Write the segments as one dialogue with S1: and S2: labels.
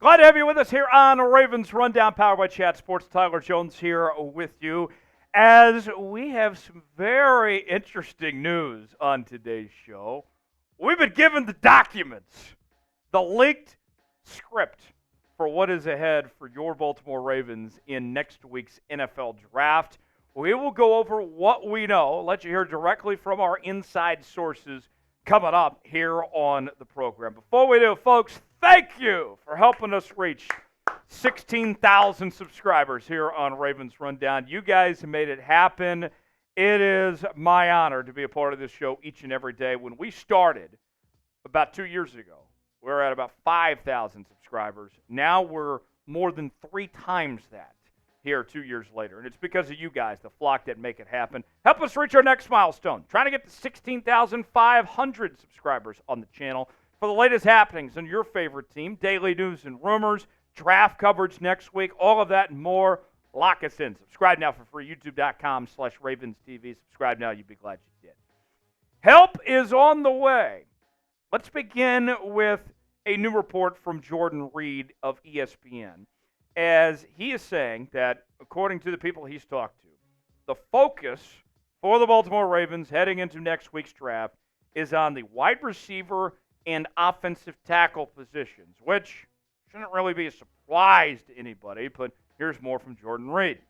S1: Glad to have you with us here on Ravens Rundown, powered by Chat Sports. Tyler Jones here with you as we have some very interesting news on today's show. We've been given the documents, the leaked script for what is ahead for your Baltimore Ravens in next week's NFL Draft. We will go over what we know, let you hear directly from our inside sources coming up here on the program. Before we do, folks, thank you for helping us reach 16,000 subscribers here on Ravens Rundown. You guys have made it happen. It is my honor to be a part of this show each and every day. When we started about 2 years ago, we were at about 5,000 subscribers. Now we're more than 3 times that here 2 years later. And it's because of you guys, the flock, that make it happen. Help us reach our next milestone. Trying to get to 16,500 subscribers on the channel for the latest happenings on your favorite team, daily news and rumors, draft coverage next week, all of that and more. Lock us in. Subscribe now for free, youtube.com/RavensTV. Subscribe now. You'd be glad you did. Help is on the way. Let's begin with a new report from Jordan Reid of ESPN, as he is saying that, according to the people he's talked to, the focus for the Baltimore Ravens heading into next week's draft is on the wide receiver and offensive tackle positions, which shouldn't really be a surprise to anybody, but here's more from Jordan Reid.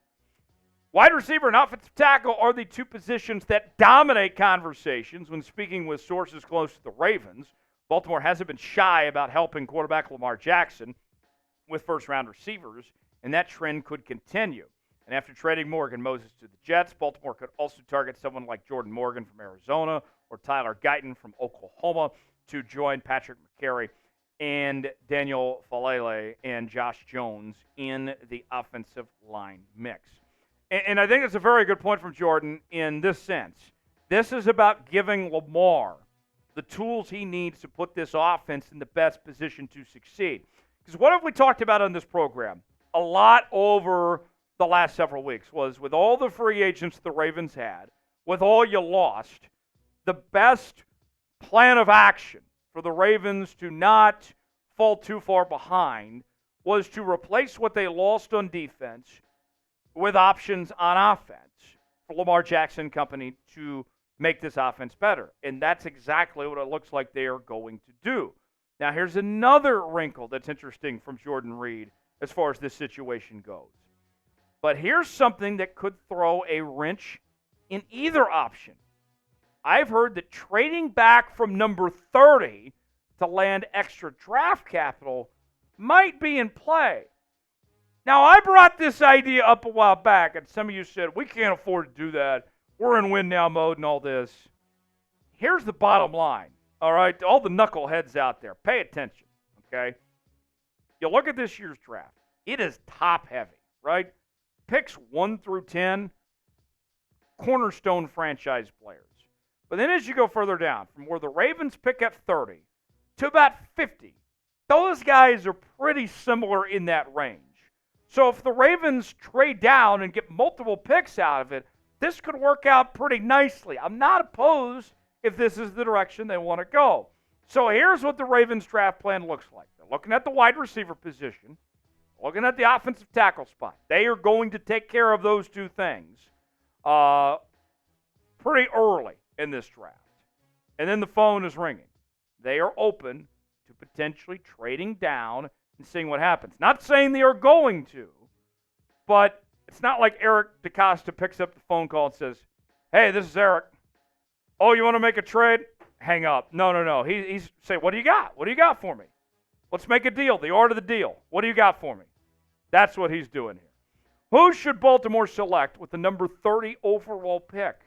S1: Wide receiver and offensive tackle are the two positions that dominate conversations when speaking with sources close to the Ravens. Baltimore hasn't been shy about helping quarterback Lamar Jackson with first-round receivers, and that trend could continue. And after trading Morgan Moses to the Jets, Baltimore could also target someone like Jordan Morgan from Arizona or Tyler Guyton from Oklahoma to join Patrick McCary and Daniel Falele and Josh Jones in the offensive line mix. And I think it's a very good point from Jordan in this sense. This is about giving Lamar the tools he needs to put this offense in the best position to succeed. Because what have we talked about on this program a lot over the last several weeks was, with all the free agents the Ravens had, with all you lost, the best plan of action for the Ravens to not fall too far behind was to replace what they lost on defense with options on offense for Lamar Jackson Company to make this offense better. And that's exactly what it looks like they are going to do. Now, here's another wrinkle that's interesting from Jordan Reid as far as this situation goes. But here's something that could throw a wrench in either option. I've heard that trading back from number 30 to land extra draft capital might be in play. Now, I brought this idea up a while back, and some of you said, we can't afford to do that. We're in win-now mode and all this. Here's the bottom line. All right, all the knuckleheads out there, pay attention, okay? You look at this year's draft. It is top-heavy, right? Picks 1 through 10, cornerstone franchise players. But then as you go further down, from where the Ravens pick at 30 to about 50, those guys are pretty similar in that range. So if the Ravens trade down and get multiple picks out of it, this could work out pretty nicely. I'm not opposed if this is the direction they want to go. So here's what the Ravens draft plan looks like. They're looking at the wide receiver position, looking at the offensive tackle spot. They are going to take care of those two things pretty early in this draft. And then the phone is ringing. They are open to potentially trading down and seeing what happens. Not saying they are going to, but it's not like Eric DeCosta picks up the phone call and says, hey, this is Eric. Oh, you want to make a trade? Hang up. No. He's saying, what do you got? What do you got for me? Let's make a deal. The art of the deal. What do you got for me? That's what he's doing here. Who should Baltimore select with the number 30 overall pick?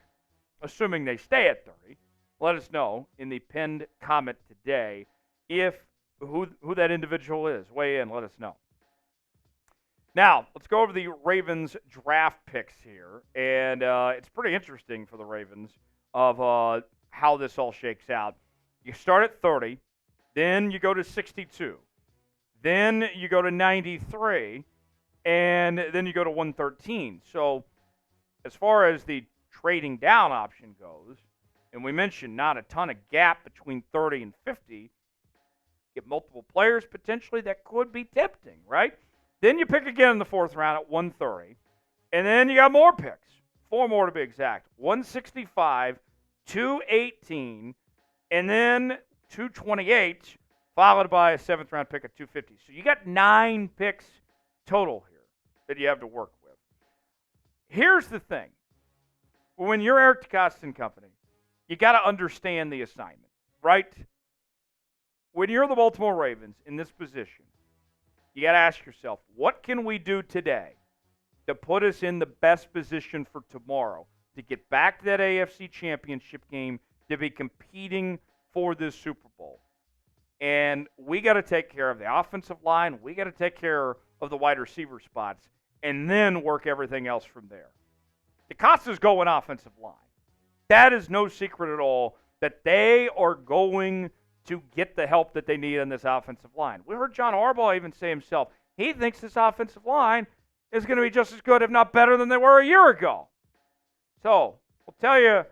S1: Assuming they stay at 30. Let us know in the pinned comment today if who that individual is. Weigh in. Let us know. Now, let's go over the Ravens draft picks here. And it's pretty interesting for the Ravens of how this all shakes out. You start at 30, then you go to 62, then you go to 93, and then you go to 113. So as far as the trading down option goes, and we mentioned not a ton of gap between 30 and 50, get multiple players potentially that could be tempting, right? Then you pick again in the 4th round at 130, and then you got more picks, 4 more to be exact, 165, 218, and then 228, followed by a 7th round pick at 250. So you got 9 picks total here that you have to work with. Here's the thing. When you're Eric DeCosta and company, you got to understand the assignment, right? When you're the Baltimore Ravens in this position, you got to ask yourself, what can we do today to put us in the best position for tomorrow to get back to that AFC Championship game, to be competing for this Super Bowl? And we got to take care of the offensive line. We got to take care of the wide receiver spots and then work everything else from there. DeCosta's going offensive line. That is no secret at all that they are going to get the help that they need on this offensive line. We heard John Harbaugh even say himself, he thinks this offensive line is going to be just as good, if not better, than they were a year ago. So, we'll tell you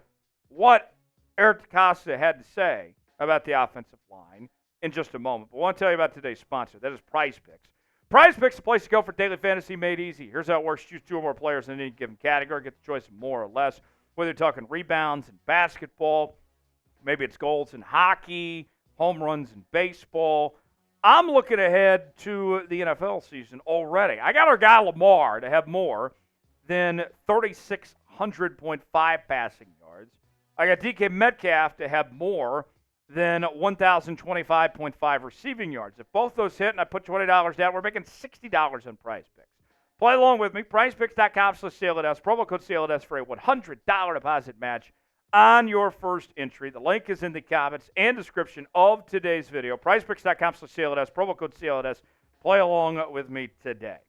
S1: what Eric DeCosta had to say about the offensive line in just a moment. But I want to tell you about today's sponsor. That is Prize Picks. Prize Picks is the place to go for daily fantasy made easy. Here's how it works. Choose 2 or more players in any given category. Get the choice of more or less. Whether you're talking rebounds in basketball, maybe it's goals in hockey, home runs in baseball. I'm looking ahead to the NFL season already. I got our guy Lamar to have more than 3,600.5 passing yards. I got DK Metcalf to have more than 1,025.5 receiving yards. If both those hit and I put $20 down, we're making $60 on Prize Picks. Play along with me. PrizePicks.com/CLNS. Promo code CLNS for a $100 deposit match on your first entry. The link is in the comments and description of today's video. PrizePicks.com/CLNS. Promo code CLNS. Play along with me today.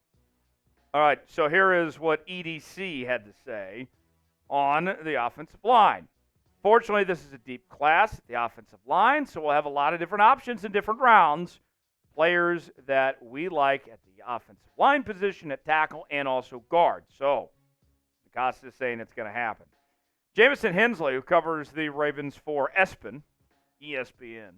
S1: All right, so here is what EDC had to say on the offensive line. Fortunately, this is a deep class at the offensive line, so we'll have a lot of different options in different rounds. Players that we like at the offensive line position at tackle and also guard. So, DeCosta is saying it's going to happen. Jamison Hensley, who covers the Ravens for ESPN,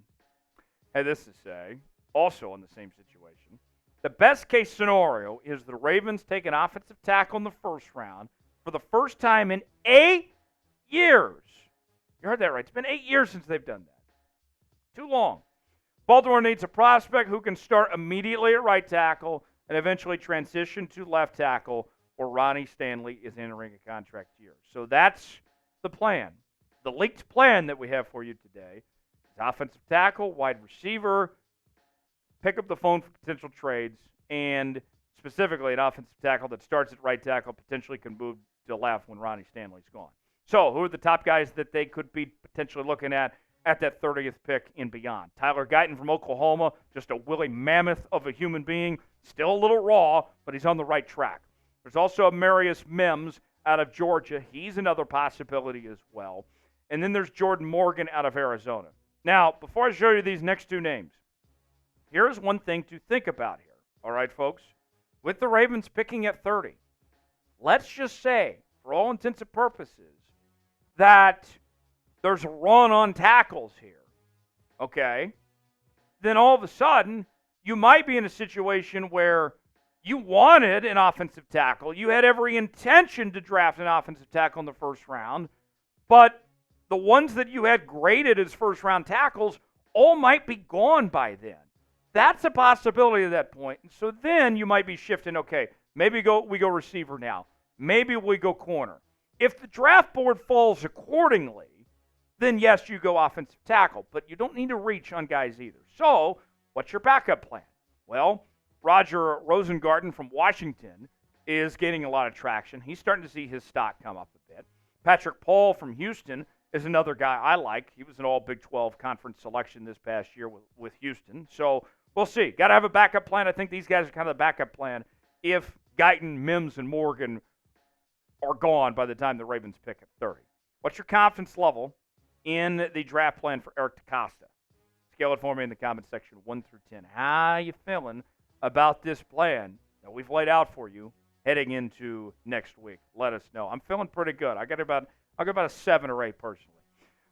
S1: had this to say, also in the same situation. The best case scenario is the Ravens take an offensive tackle in the first round for the first time in 8 years. You heard that right. It's been 8 years since they've done that. Too long. Baltimore needs a prospect who can start immediately at right tackle and eventually transition to left tackle, where Ronnie Stanley is entering a contract year. So that's the plan. The leaked plan that we have for you today is offensive tackle, wide receiver, pick up the phone for potential trades, and specifically an offensive tackle that starts at right tackle, potentially can move to left when Ronnie Stanley's gone. So who are the top guys that they could be potentially looking at that 30th pick and beyond? Tyler Guyton from Oklahoma, just a woolly mammoth of a human being, still a little raw, but he's on the right track. There's also Amarius Mims out of Georgia. He's another possibility as well. And then there's Jordan Morgan out of Arizona. Now, before I show you these next 2 names, here's one thing to think about here. All right, folks? With the Ravens picking at 30, let's just say, for all intents and purposes, that there's a run on tackles here, okay? Then all of a sudden, you might be in a situation where you wanted an offensive tackle. You had every intention to draft an offensive tackle in the first round, but the ones that you had graded as first-round tackles all might be gone by then. That's a possibility at that point. And so then you might be shifting, okay, maybe we go receiver now. Maybe we go corner. If the draft board falls accordingly, then yes, you go offensive tackle, but you don't need to reach on guys either. So, what's your backup plan? Well, Roger Rosengarten from Washington is gaining a lot of traction. He's starting to see his stock come up a bit. Patrick Paul from Houston is another guy I like. He was an all Big 12 conference selection this past year with Houston. So, we'll see. Got to have a backup plan. I think these guys are kind of the backup plan if Guyton, Mims, and Morgan are gone by the time the Ravens pick at 30. What's your confidence level in the draft plan for Eric DeCosta? Scale it for me in the comment section, 1 through 10. How you feeling about this plan that we've laid out for you heading into next week? Let us know. I'm feeling pretty good. I got about a 7 or 8 personally.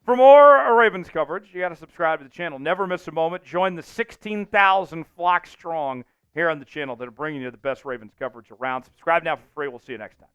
S1: For more Ravens coverage, you got to subscribe to the channel. Never miss a moment. Join the 16,000 flock strong here on the channel that are bringing you the best Ravens coverage around. Subscribe now for free. We'll see you next time.